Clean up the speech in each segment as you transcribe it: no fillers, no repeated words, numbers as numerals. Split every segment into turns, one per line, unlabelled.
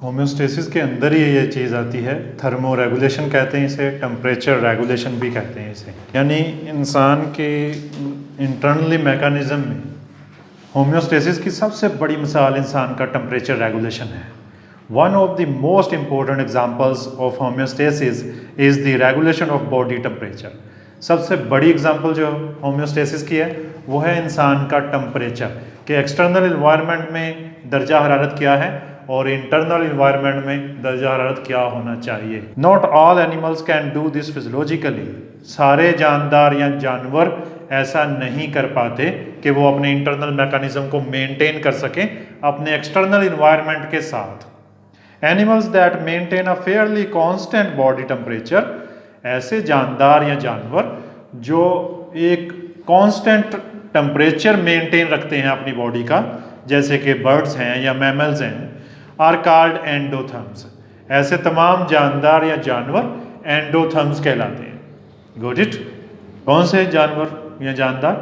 Homeostasis के अंदर ही ये चीज़ आती है। थर्मो रेगुलेशन कहते हैं इसे, टेम्परेचर रेगुलेशन भी कहते हैं इसे। यानी इंसान के इंटरनली मैकेनिज़्म में होम्योस्टेसिस की सबसे बड़ी मिसाल इंसान का टेम्परेचर रेगुलेशन है। One of the most important examples of homeostasis is the regulation of body temperature. सबसे बड़ी एग्जांपल जो होम्योस्टेसिस की है वो है इंसान का टेम्परेचर, कि एक्सटर्नल इन्वायरमेंट में दर्जा हरारत क्या है और इंटरनल इन्वायरमेंट में दर्जा हरारत क्या होना चाहिए। Not all animals can do this physiologically. सारे जानदार या जानवर ऐसा नहीं कर पाते कि वो अपने इंटरनल मैकेनिज्म को मेंटेन कर सकें अपने एक्सटर्नल इन्वायरमेंट के साथ। Animals that maintain a fairly constant body temperature, ऐसे जानदार या जानवर जो एक कांस्टेंट टेम्परेचर मेंटेन रखते हैं अपनी बॉडी का, जैसे कि बर्ड्स हैं या मैमल्स हैं, आर कॉल्ड एंडोथर्म्स। ऐसे तमाम जानदार या जानवर एंडोथर्म्स कहलाते हैं। Got it? कौन से जानवर या जानदार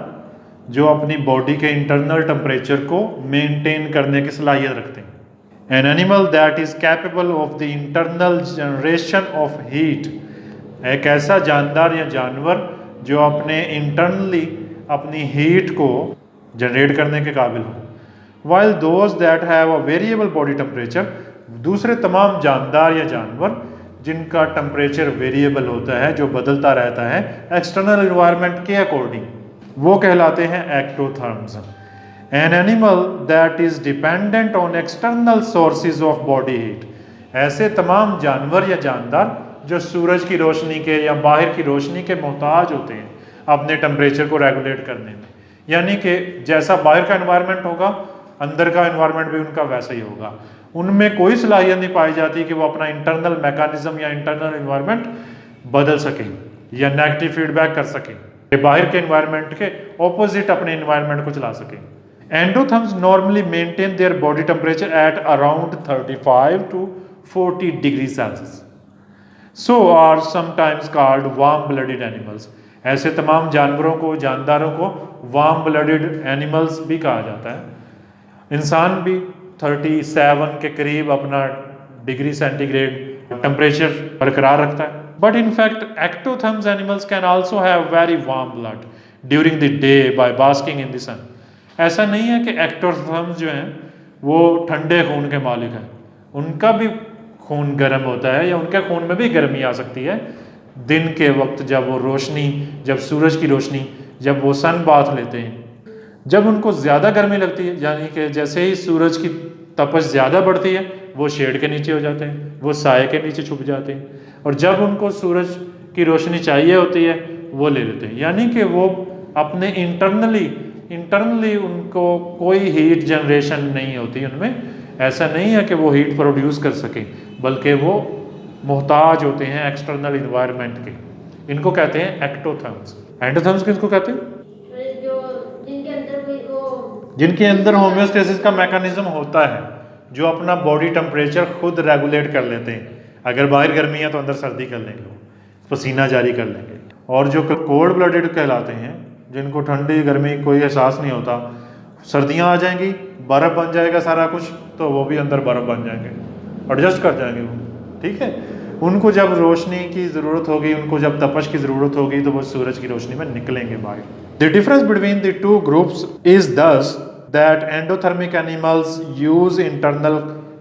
जो अपनी बॉडी के इंटरनल टेम्परेचर को मेंटेन करने की सलाहियत रखते हैं। N animal that is capable of the internal generation of heat, एक ऐसा जानदार या जानवर जो अपने इंटरनली अपनी हीट को जनरेट करने के काबिल हो। While those that have a variable body temperature, दूसरे तमाम जानदार या जानवर जिनका टेम्परेचर वेरिएबल होता है, जो बदलता रहता है एक्सटर्नल इन्वायरमेंट के अकॉर्डिंग, वो कहलाते हैं ectotherms. An animal that is dependent on external sources of body heat, ऐसे तमाम जानवर या जानदार जो सूरज की रोशनी के या बाहर की रोशनी के मोहताज होते हैं अपने टेम्परेचर को रेगुलेट करने में। यानी कि जैसा बाहर का एनवायरनमेंट होगा, अंदर का एनवायरनमेंट भी उनका वैसा ही होगा। उनमें कोई सलाहियत नहीं पाई जाती कि वो अपना इंटरनल मैकेनिज्म या इंटरनल एनवायरनमेंट बदल सकें या नेगेटिव फीडबैक कर सकें, कि बाहर के एनवायरनमेंट के ऑपोजिट अपने एनवायरनमेंट को चला सकें। Endotherms normally maintain their body temperature at around 35 to 40 degree Celsius, so are sometimes called warm blooded animals. ऐसे तमाम जानवरों को, जानदारों को वार्म ब्लडेड एनिमल्स भी कहा जाता है। इंसान भी 37 के करीब अपना डिग्री सेंटीग्रेड टेम्परेचर बरकरार रखता है। But in fact ectotherms animals can also have very warm blood during the day by basking in the sun. ऐसा नहीं है कि एक्टोथर्म्स जो हैं वो ठंडे खून के मालिक हैं, उनका भी खून गर्म होता है या उनके खून में भी गर्मी आ सकती है दिन के वक्त, जब वो रोशनी, जब सूरज की रोशनी, जब वो सन बाथ लेते हैं। जब उनको ज़्यादा गर्मी लगती है, यानी कि जैसे ही सूरज की तपश ज़्यादा बढ़ती है, वो शेड के नीचे हो जाते हैं, वो साए के नीचे छुप जाते हैं, और जब उनको सूरज की रोशनी चाहिए होती है वो ले लेते हैं। यानी कि वो अपने इंटरनली उनको कोई हीट जनरेशन नहीं होती उनमें। ऐसा नहीं है कि वो हीट प्रोड्यूस कर सकें, बल्कि वो मोहताज होते हैं एक्सटर्नल इन्वायरमेंट के। इनको कहते हैं एक्टोथर्म्स। एंडोथर्म्स किसको कहते हैं? जिनके अंदर होम्योस्टेसिस का मैकेनिज्म होता है, जो अपना बॉडी टेम्परेचर खुद रेगुलेट कर लेते हैं। अगर बाहर गर्मी है तो अंदर सर्दी कर लेंगे, पसीना जारी कर लेंगे। और जो कोल्ड ब्लडेड कहलाते हैं, जिनको ठंडी गर्मी कोई एहसास नहीं होता, सर्दियाँ आ जाएंगी, बर्फ़ बन जाएगा सारा कुछ, तो वो भी अंदर बर्फ़ बन जाएंगे, एडजस्ट कर जाएंगे वो। ठीक है, उनको जब रोशनी की ज़रूरत होगी, उनको जब तपश की ज़रूरत होगी, तो वो सूरज की रोशनी में निकलेंगे बाहर। The difference between the two groups is thus that endothermic animals use internal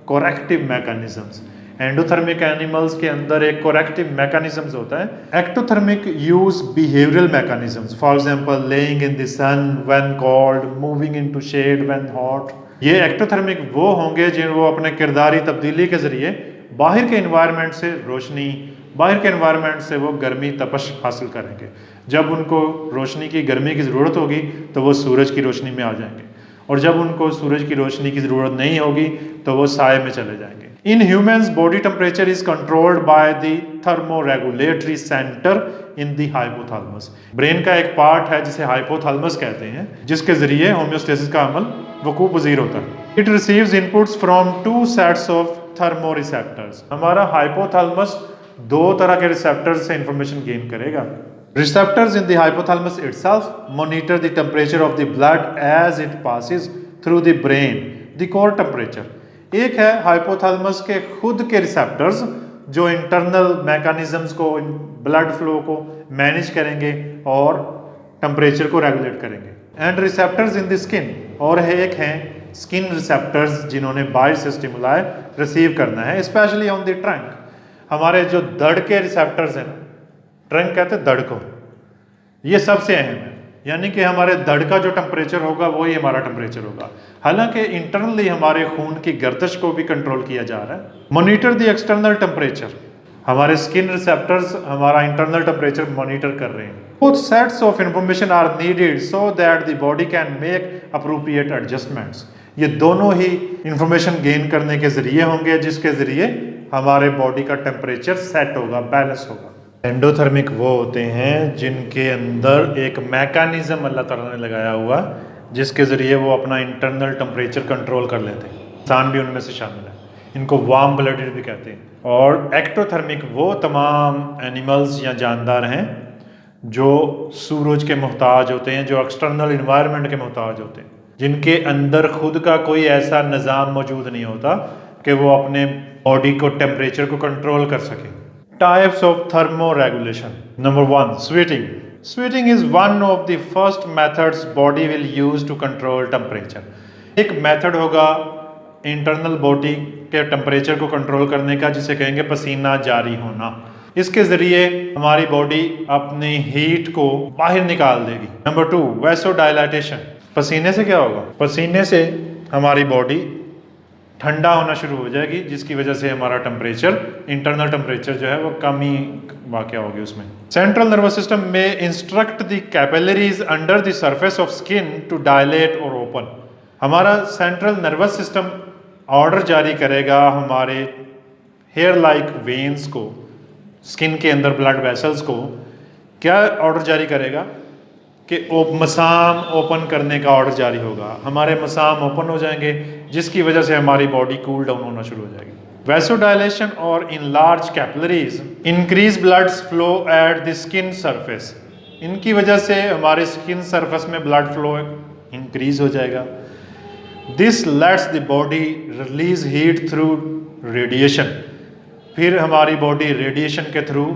corrective mechanisms. Endothermic animals के अंदर एक कोरेक्टिव मैकेनिज्म्स होता है। Ectothermic use behavioural mechanisms, for example laying in the sun when cold, moving into shade when hot. ये ectothermic वो होंगे जिन वो अपने किरदारी तब्दीली के ज़रिए बाहर के एनवायरनमेंट से रोशनी, बाहर के एनवायरनमेंट से वो गर्मी तपश हासिल करेंगे। जब उनको रोशनी की गर्मी की ज़रूरत होगी तो वो सूरज की रोशनी में आ जाएंगे, और जब उनको सूरज की रोशनी की ज़रूरत नहीं होगी तो वो साए में चले जाएंगे। In humans body temperature is controlled by the thermoregulatory centre in the hypothalamus. Brain का एक पार्ट है जिसे हाइपोथैलेमस कहते हैं, जिसके ज़रिए होम्योस्टेसिस का अमल वकूफ़ पज़ीर होता है। It receives inputs from 2 sets of थर्मोरिसेप्टर्स। हमारा हाइपोथैलेमस 2 तरह के रिसेप्टर्स से इंफॉर्मेशन गेन करेगा। Receptors in the hypothalamus itself monitor the temperature of the blood as it passes through the brain, the core temperature। एक है हाइपोथैलेमस के खुद के रिसेप्टर्स जो इंटरनल मैकेनिज्म्स को, ब्लड फ्लो को मैनेज करेंगे और टेम्परेचर को रेगुलेट करेंगे। And receptors in the skin, और एक हैं स्किन रिसेप्टर्स जिन्होंने बाहर से स्टिमुलाई रिसीव करना है, स्पेशली ऑन द ट्रंक। हमारे जो धड़ के रिसेप्टर्स हैं, ट्रंक कहते हैं धड़ को, ये सबसे अहम है। यानी कि हमारे धड़ का जो टेम्परेचर होगा वही हमारा टेम्परेचर होगा। हालांकि इंटरनली हमारे खून की गर्दिश को भी कंट्रोल किया जा रहा है। मॉनिटर द एक्सटर्नल टेम्परेचर, हमारे स्किन रिसेप्टर्स हमारा इंटरनल टेम्परेचर मॉनिटर कर रहे हैं। Both sets of information are needed so that the body can make appropriate adjustments. ये दोनों ही इंफॉर्मेशन गेन करने के जरिए होंगे जिसके जरिए हमारे बॉडी का टेम्परेचर सेट होगा, बैलेंस होगा। एंडोथर्मिक वो होते हैं जिनके अंदर एक मैकेनिज्म अल्लाह ताला ने लगाया हुआ जिसके ज़रिए वो अपना इंटरनल टेम्परेचर कंट्रोल कर लेते हैं। इंसान भी उनमें से शामिल है। इनको वार्म ब्लडेड भी कहते हैं। और एक्टोथर्मिक वो तमाम एनिमल्स या जानदार हैं जो सूरज के मोहताज होते हैं, जो एक्सटर्नल इन्वायरमेंट के मोहताज होते हैं, जिनके अंदर खुद का कोई ऐसा निज़ाम मौजूद नहीं होता कि वो अपने बॉडी को, टेम्परेचर को कंट्रोल कर सके। Types of thermoregulation. Number 1, sweating. Sweating is one of the first methods body will use to control temperature. एक मेथड होगा इंटरनल बॉडी के टेम्परेचर को कंट्रोल करने का जिसे कहेंगे पसीना जारी होना। इसके ज़रिए हमारी बॉडी अपनी हीट को बाहर निकाल देगी। नंबर 2, वैसोडाइलेटेशन। पसीने से क्या होगा? पसीने से हमारी बॉडी ठंडा होना शुरू हो जाएगी जिसकी वजह से हमारा टेम्परेचर, इंटरनल टेम्परेचर जो है वो कमी वाक़या होगी उसमें। सेंट्रल नर्वस सिस्टम में instruct the capillaries under the surface of skin to dilate और ओपन। हमारा सेंट्रल नर्वस सिस्टम ऑर्डर जारी करेगा हमारे हेयर लाइक वेन्स को, स्किन के अंदर ब्लड वेसल्स को, क्या ऑर्डर जारी करेगा कि मसाम ओपन करने का ऑर्डर जारी होगा। हमारे मसाम ओपन हो जाएंगे जिसकी वजह से हमारी बॉडी कूल डाउन होना शुरू हो जाएगी। वैसोडाइलेशन और in large capillaries increase blood flow at the skin surface. इनकी वजह से हमारे स्किन सरफेस में ब्लड फ्लो इंक्रीज हो जाएगा। This let's the body release heat through radiation. फिर हमारी बॉडी रेडिएशन के थ्रू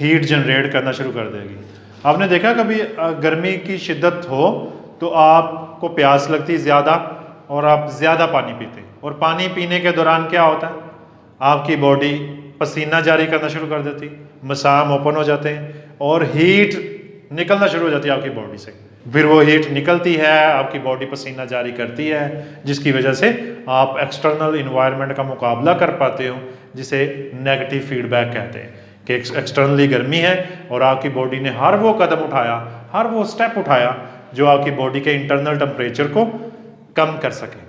हीट जनरेट करना शुरू कर देगी। आपने देखा कभी गर्मी की शिद्दत हो तो आपको प्यास लगती ज़्यादा और आप ज़्यादा पानी पीते हैं, और पानी पीने के दौरान क्या होता है, आपकी बॉडी पसीना जारी करना शुरू कर देती, मसाम ओपन हो जाते हैं और हीट निकलना शुरू हो जाती है आपकी बॉडी से। फिर वो हीट निकलती है, आपकी बॉडी पसीना जारी करती है जिसकी वजह से आप एक्सटर्नल इन्वायरमेंट का मुकाबला कर पाते हो, जिसे नेगेटिव फीडबैक कहते हैं कि एक्सटर्नली गर्मी है और आपकी बॉडी ने हर वो कदम उठाया, हर वो स्टेप उठाया जो आपकी बॉडी के इंटरनल टेम्परेचर को कम कर सके।